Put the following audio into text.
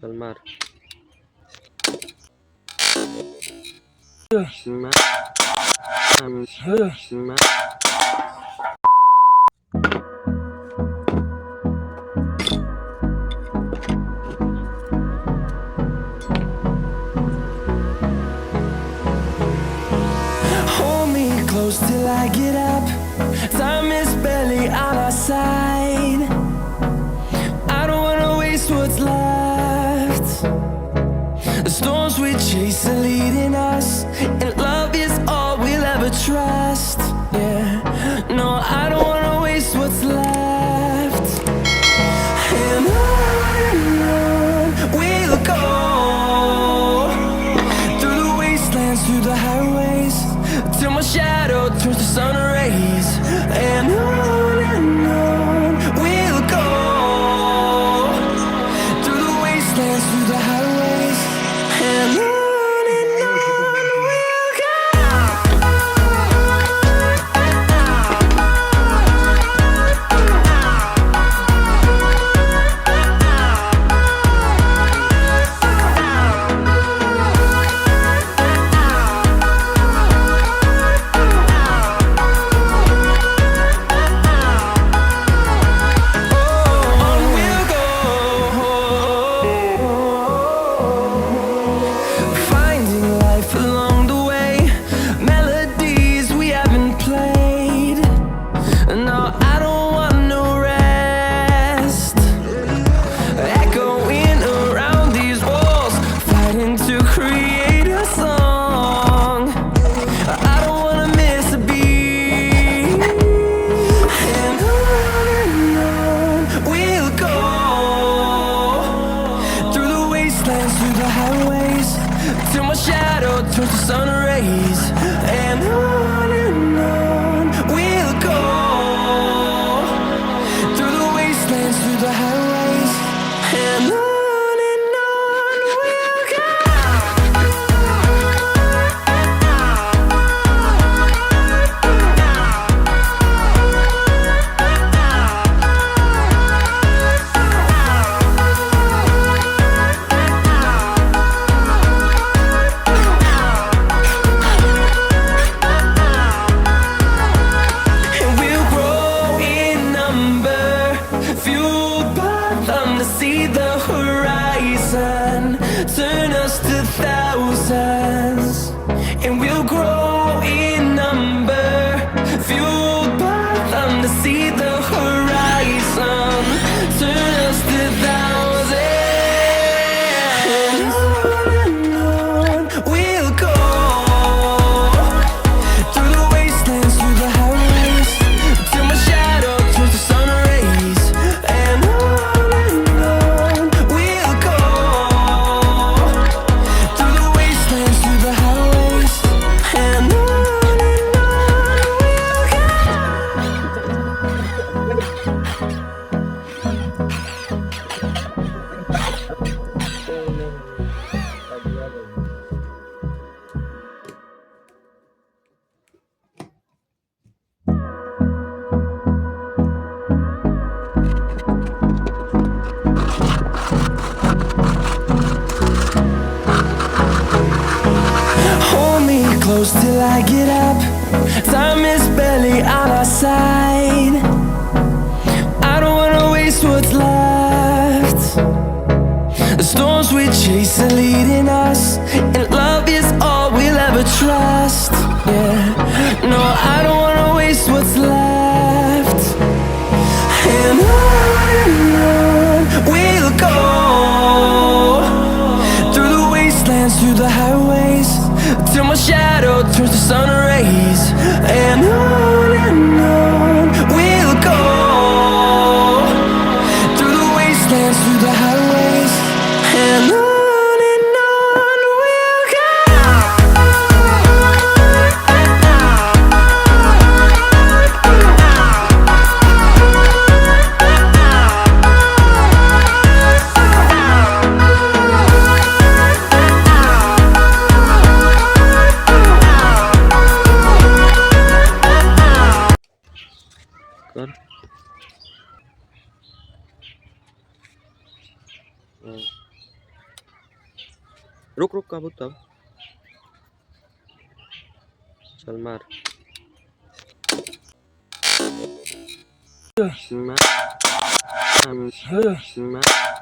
चल मार Hold me close till I get up. Time is barely on our side. I don't wanna waste what's left. The storms we chase are leading us, and love is all we'll ever trust. Yeah, no, I don't wanna waste what's left. And on we'll go, through the wastelands, through the highways, till my shadow turns to sun rays. And on we'll go, through the wastelands, through the highways, and on we'll go. Through the highways, till my shadow turns to sun rays. And on we'll go, through the wastelands, through the highways, and on we'll go. See the horizon turn us to thousands, and we'll grow in number, fueled by them to see the horizon turn us to thousands. And on we'll go, through the wastelands, through the highways, till my shadow turns to sun rays. And close till I get up. Time is barely on our side. I don't wanna waste what's left. The storms we chase are leading us, and love is all we'll ever trust. Yeah, no, I don't wanna waste what's left. And on we'll go, through the wastelands, through the highways, till my shadow turns to sun rays. And on we'll go, through the wastelands, through the highways, and on we'll go. कर रुक रुक कबूतर, चल मार मार मार।